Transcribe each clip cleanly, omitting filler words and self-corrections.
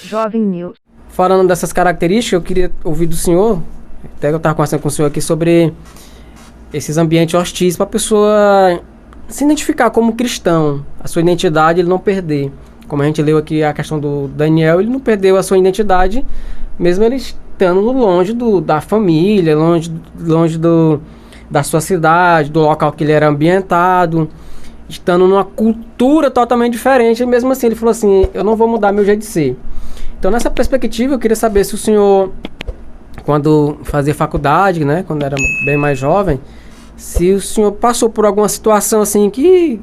Jovem News. Falando dessas características, eu queria ouvir do senhor, até que eu estava conversando com o senhor aqui, sobre esses ambientes hostis, para a pessoa se identificar como cristão, a sua identidade ele não perder. Como a gente leu aqui a questão do Daniel, ele não perdeu a sua identidade, mesmo ele estando longe da família, longe da sua cidade, do local que ele era ambientado, estando numa cultura totalmente diferente. E mesmo assim ele falou assim, eu não vou mudar meu jeito de ser. Então nessa perspectiva eu queria saber se o senhor, quando fazia faculdade, né, quando era bem mais jovem, se o senhor passou por alguma situação assim que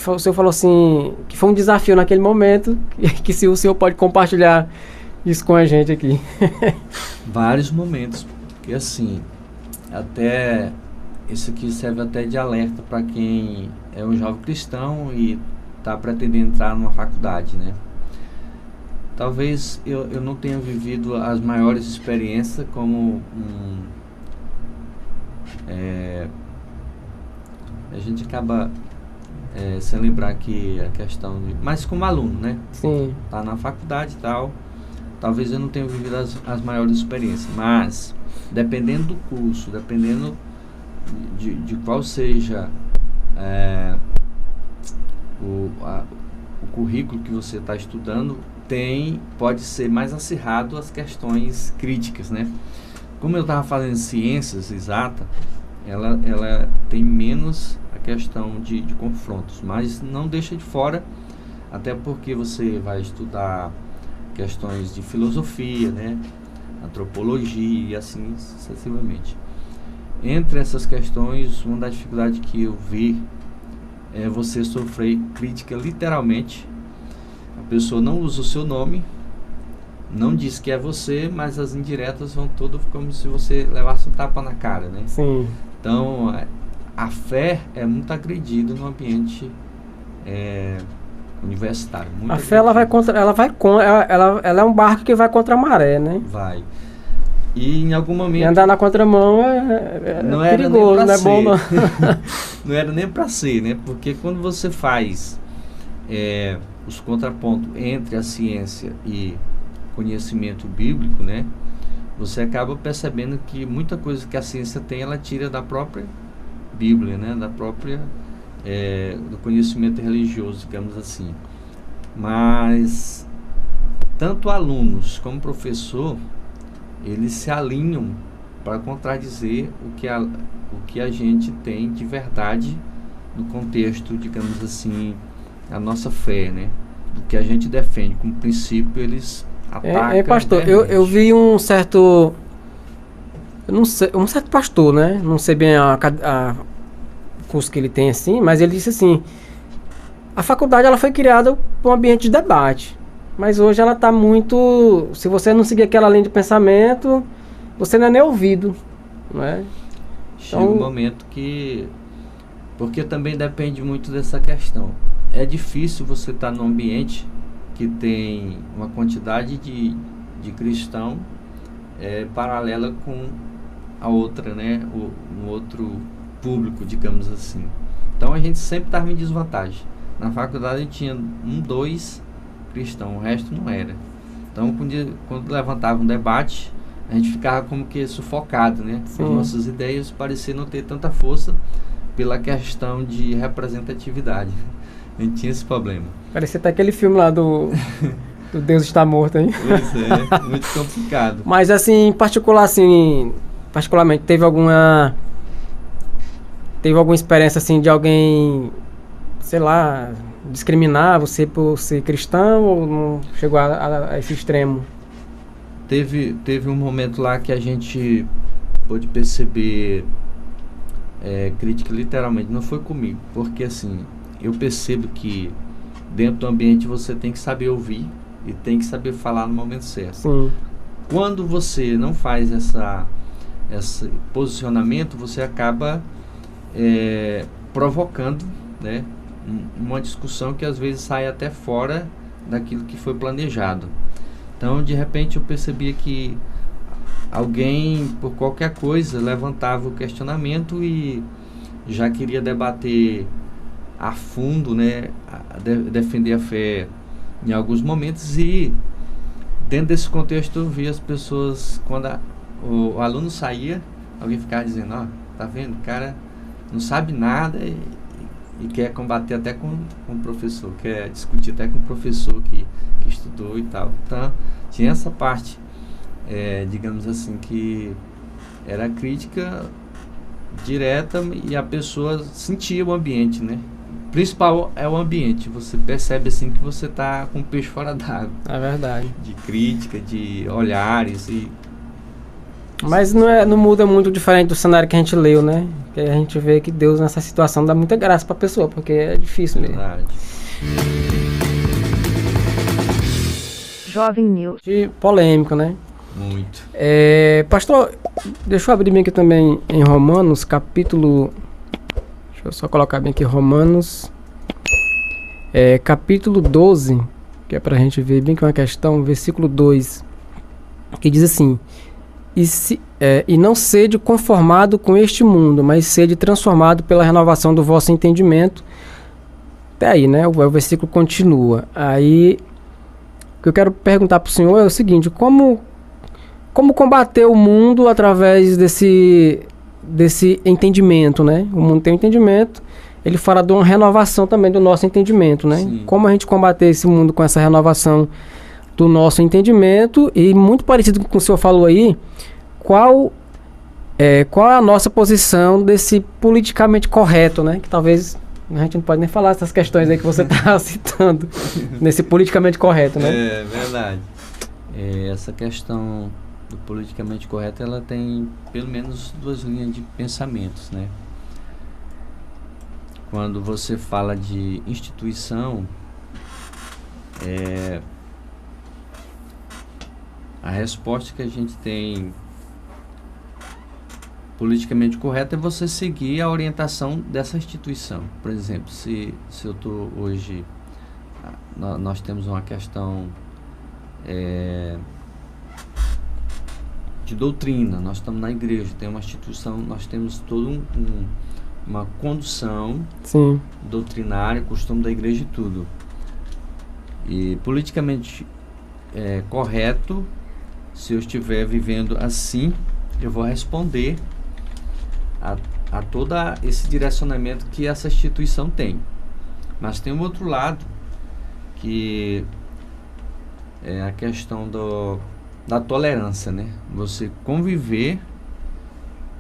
o senhor falou assim, que foi um desafio naquele momento, que se o senhor pode compartilhar isso com a gente aqui. Vários momentos, porque assim, até isso aqui serve até de alerta para quem é um jovem cristão e está pretendendo entrar numa faculdade, né? Talvez eu não tenha vivido as maiores experiências como a gente acaba sem lembrar que a questão de... Mas como aluno, né? Sim. Tá na faculdade e tal, talvez eu não tenha vivido as maiores experiências, mas dependendo do curso, dependendo de qual seja o currículo que você está estudando, pode ser mais acirrado as questões críticas, né? Como eu estava fazendo ciências exatas, ela tem menos a questão de confrontos, mas não deixa de fora, até porque você vai estudar questões de filosofia, né? Antropologia e assim sucessivamente. Entre essas questões, uma das dificuldades que eu vi é você sofrer crítica literalmente. A pessoa não usa o seu nome, não diz que é você, mas as indiretas vão todas como se você levasse um tapa na cara, né? Sim. Então, a fé é muito agredida no ambiente universitário. Muito a fé ela é um barco que vai contra a maré, né? Vai. E em algum momento... E andar na contramão não é perigoso, não é bom não. Não era nem para ser, né? Porque quando você faz os contrapontos entre a ciência e conhecimento bíblico, né? Você acaba percebendo que muita coisa que a ciência tem, ela tira da própria Bíblia, né? Da própria do conhecimento religioso, digamos assim. Mas tanto alunos como professor, eles se alinham para contradizer o que a gente tem de verdade no contexto, digamos assim, a nossa fé, né? O que a gente defende como princípio, eles atacam. Pastor, eu vi um certo... Eu não sei, um certo pastor, né? Não sei bem a curso que ele tem assim, mas ele disse assim, a faculdade ela foi criada para um ambiente de debate, mas hoje ela está muito... Se você não seguir aquela linha de pensamento, você não é nem ouvido, não é? Chega um momento que... Porque também depende muito dessa questão. É difícil você estar num ambiente que tem uma quantidade de cristão paralela com a outra, né? Um outro público, digamos assim. Então a gente sempre estava em desvantagem. Na faculdade a gente tinha 2 cristãos, o resto não era. Então quando levantava um debate, a gente ficava como que sufocado, né? As nossas ideias pareciam não ter tanta força pela questão de representatividade. A gente tinha esse problema. Parecia até aquele filme lá do Deus Está Morto, hein? Pois é, muito complicado. Mas assim, particularmente, teve alguma experiência assim de alguém, sei lá, discriminar você por ser cristão, ou não chegou a esse extremo? Teve um momento lá que a gente pôde perceber crítica literalmente, não foi comigo, porque assim, eu percebo que dentro do ambiente você tem que saber ouvir e tem que saber falar no momento certo. Sim. Quando você não faz esse posicionamento, você acaba provocando, né, uma discussão que às vezes sai até fora daquilo que foi planejado. Então, de repente, eu percebia que alguém, por qualquer coisa, levantava o questionamento e já queria debater a fundo, né, defender a fé em alguns momentos, e dentro desse contexto eu vi as pessoas, quando o aluno saía, alguém ficava dizendo, ó, tá vendo, o cara não sabe nada e quer combater até com o professor, quer discutir até com o professor que estudou e tal. Então, tinha essa parte, digamos assim, que era crítica direta e a pessoa sentia o ambiente, né? O principal é o ambiente, você percebe assim que você tá com o peixe fora d'água. É verdade. De crítica, de olhares e... Mas não muda muito diferente do cenário que a gente leu, né? Que a gente vê que Deus nessa situação dá muita graça pra pessoa, porque é difícil mesmo. Verdade. Jovem News. De polêmico, né? Muito. Pastor, deixa eu abrir bem aqui também em Romanos, capítulo... Deixa eu só colocar bem aqui, Romanos, capítulo 12, que é pra gente ver bem que é uma questão, versículo 2, que diz assim: e não sede conformado com este mundo, mas sede transformado pela renovação do vosso entendimento. Até aí, né? O versículo continua. Aí, o que eu quero perguntar para o senhor é o seguinte: como combater o mundo através desse entendimento, né? O mundo tem um entendimento, ele fala de uma renovação também do nosso entendimento, né? Sim. Como a gente combater esse mundo com essa renovação do nosso entendimento, e muito parecido com o que o senhor falou aí, qual é a nossa posição desse politicamente correto, né? Que talvez a gente não pode nem falar essas questões aí que você está citando, nesse politicamente correto, né? É verdade. Essa questão do politicamente correto, ela tem pelo menos duas linhas de pensamentos, né? Quando você fala de instituição, a resposta que a gente tem politicamente correta é você seguir a orientação dessa instituição. Por exemplo, se eu estou hoje, nós temos uma questão de doutrina, nós estamos na igreja, tem uma instituição, nós temos toda uma condução Sim. doutrinária, costume da igreja e tudo. E politicamente correto, se eu estiver vivendo assim, eu vou responder a todo esse direcionamento que essa instituição tem. Mas tem um outro lado, que é a questão da tolerância, né? Você conviver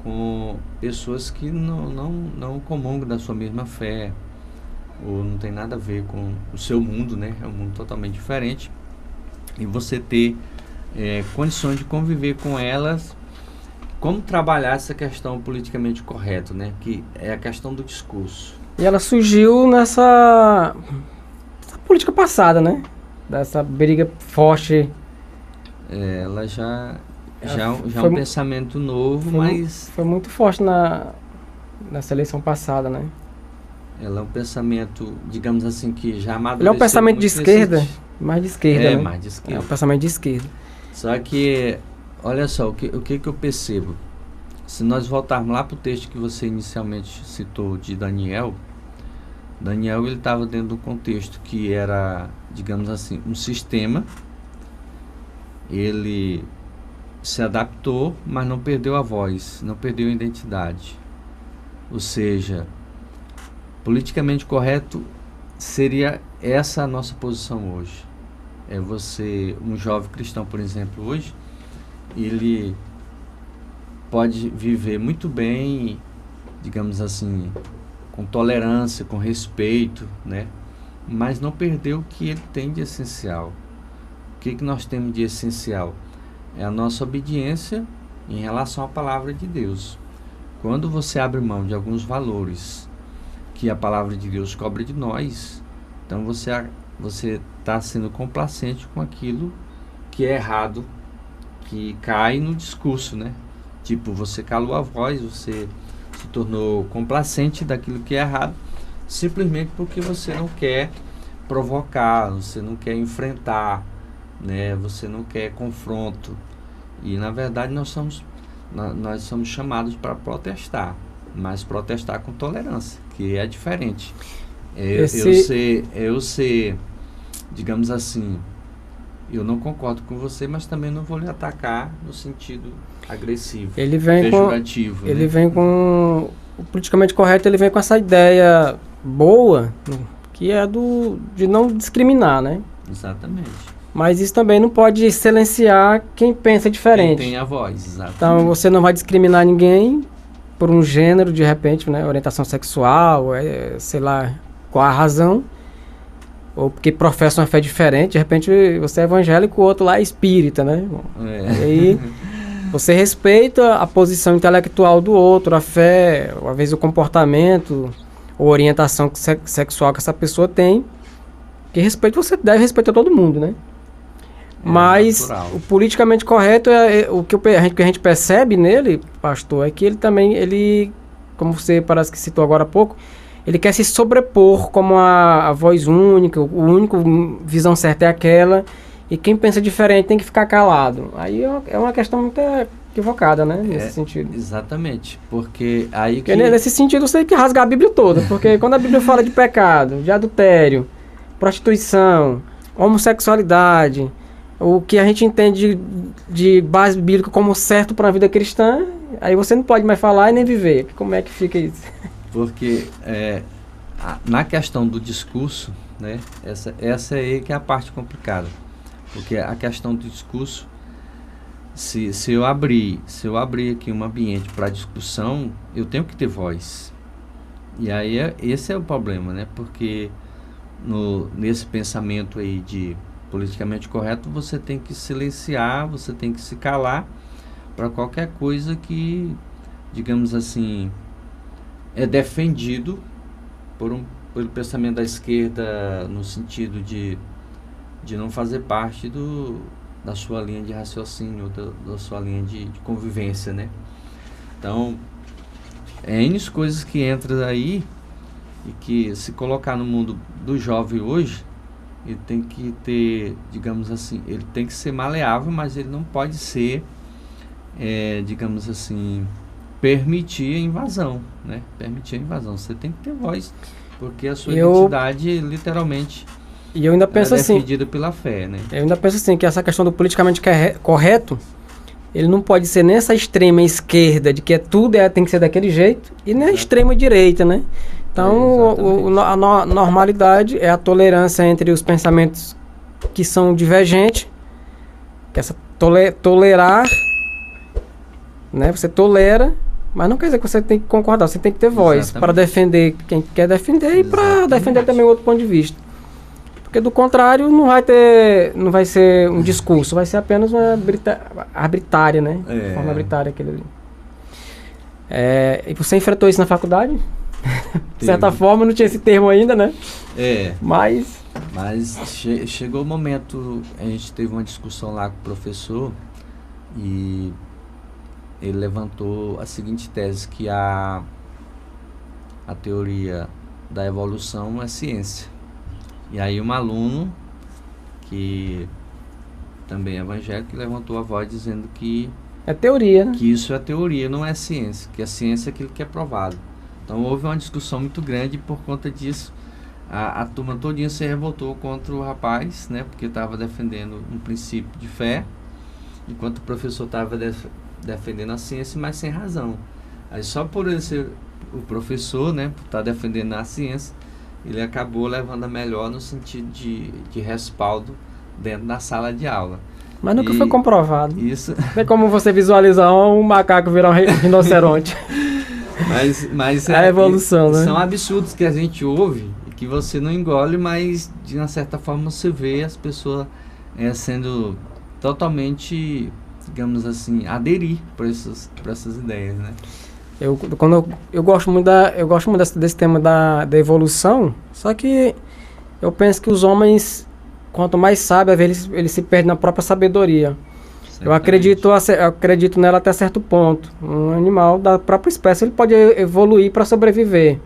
com pessoas que não comungam da sua mesma fé, ou não tem nada a ver com o seu mundo, né? É um mundo totalmente diferente. E você ter condições de conviver com elas. Como trabalhar essa questão politicamente correta, né? Que é a questão do discurso. E ela surgiu nessa política passada, né? Dessa briga forte. Ela já é um pensamento novo, mas... Foi muito forte nessa eleição passada, né? Ela é um pensamento, digamos assim, que já amadureceu. Ele é um pensamento de esquerda, mais de esquerda, né? Mais de esquerda. É um pensamento de esquerda. Só que, olha só, o que eu percebo? Se nós voltarmos lá para o texto que você inicialmente citou de Daniel, ele estava dentro do contexto que era, digamos assim, um sistema. Ele se adaptou, mas não perdeu a voz, não perdeu a identidade. Ou seja, politicamente correto seria essa a nossa posição hoje. É você, um jovem cristão, por exemplo, hoje, ele pode viver muito bem, digamos assim, com tolerância, com respeito, né? Mas não perdeu o que ele tem de essencial. O que nós temos de essencial? É a nossa obediência em relação à palavra de Deus. Quando você abre mão de alguns valores que a palavra de Deus cobra de nós, então você está sendo complacente com aquilo que é errado, que cai no discurso, né? Tipo, você calou a voz, você se tornou complacente daquilo que é errado, simplesmente porque você não quer provocar, você não quer enfrentar, né? Você não quer confronto. E na verdade nós somos chamados para protestar, mas protestar com tolerância, que é diferente. Eu ser, digamos assim, eu não concordo com você, mas também não vou lhe atacar no sentido agressivo, Ele vem pejorativo. Ele vem com... O politicamente correto, ele vem com essa ideia boa, que é de não discriminar, né? Exatamente. Mas isso também não pode silenciar quem pensa diferente. Quem tem a voz, exatamente. Então, você não vai discriminar ninguém por um gênero, de repente, né? Orientação sexual, sei lá, qual a razão. Ou porque professa uma fé diferente, de repente você é evangélico, o outro lá é espírita, né? E aí você respeita a posição intelectual do outro, a fé, às vezes o comportamento ou orientação sexual que essa pessoa tem. Que respeito, você deve respeitar todo mundo, né? Mas natural. O politicamente correto o que a gente percebe nele, pastor, é que ele também, como você parece que citou agora há pouco, ele quer se sobrepor como a voz única, o único visão certa é aquela, e quem pensa diferente tem que ficar calado. Aí é uma questão muito equivocada, né? Nesse sentido. Exatamente, porque aí porque nesse sentido você tem que rasgar a Bíblia toda, porque quando a Bíblia fala de pecado, de adultério, prostituição, homossexualidade, o que a gente entende de base bíblica como certo para a vida cristã, aí você não pode mais falar e nem viver. Como é que fica isso? Porque na questão do discurso, né, essa aí que é a parte complicada. Porque a questão do discurso, se eu abrir aqui um ambiente para discussão, eu tenho que ter voz. E aí esse é o problema, né? Porque nesse pensamento aí de politicamente correto, você tem que silenciar, você tem que se calar para qualquer coisa que, digamos assim, é defendido pelo pensamento da esquerda, no sentido de não fazer parte da sua linha de raciocínio, da sua linha de convivência, né? Então, N coisas que entram aí e que, se colocar no mundo do jovem hoje, ele tem que ter, digamos assim, ele tem que ser maleável, mas ele não pode ser, digamos assim, permitir a invasão, né? Permitir a invasão. Você tem que ter voz, porque a sua identidade, literalmente, e eu ainda penso é assim, defendida pela fé, né? Eu ainda penso assim, que essa questão do politicamente correto, ele não pode ser nessa extrema esquerda, de que tudo tem que ser daquele jeito, e nem a extrema direita, né? Então, a normalidade é a tolerância entre os pensamentos que são divergentes, que essa tolerar, né? Você tolera, mas não quer dizer que você tem que concordar, você tem que ter voz para defender quem quer defender e para defender também outro ponto de vista. Porque do contrário não vai ser um discurso, vai ser apenas uma arbitrária, né? Forma arbitrária aquele ali. E você enfrentou isso na faculdade? De certa forma, não tinha esse termo ainda, né? Mas chegou o momento, a gente teve uma discussão lá com o professor e ele levantou a seguinte tese, que a teoria da evolução é ciência. E aí um aluno, que também é evangélico, levantou a voz dizendo que é teoria, né? Que isso é teoria, não é ciência, que a ciência é aquilo que é provado. Então houve uma discussão muito grande e por conta disso a turma todinha se revoltou contra o rapaz, né? Porque estava defendendo um princípio de fé, enquanto o professor estava defendendo a ciência, mas sem razão. Aí só por ele ser o professor, né, por estar defendendo a ciência, ele acabou levando a melhor no sentido de respaldo dentro da sala de aula. Mas nunca foi comprovado. Isso. Não é como você visualizar um macaco virar um rinoceronte. Mas é a evolução, né? São absurdos que a gente ouve e que você não engole, mas de uma certa forma você vê as pessoas sendo totalmente, digamos assim, aderir para essas ideias, né? Eu gosto muito desse tema da evolução, só que eu penso que os homens, quanto mais sabem, às vezes eles se perdem na própria sabedoria. Eu acredito nela até certo ponto. Um animal da própria espécie ele pode evoluir para sobreviver,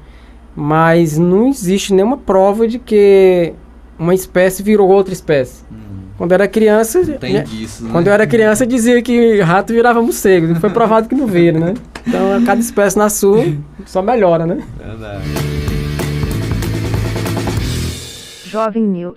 mas não existe nenhuma prova de que uma espécie virou outra espécie. Quando eu era criança, disso, né? Quando eu era criança dizia que rato virava morcego. Foi provado que não vira, né? Então cada espécie na sua só melhora, né? Verdade. Jovem News.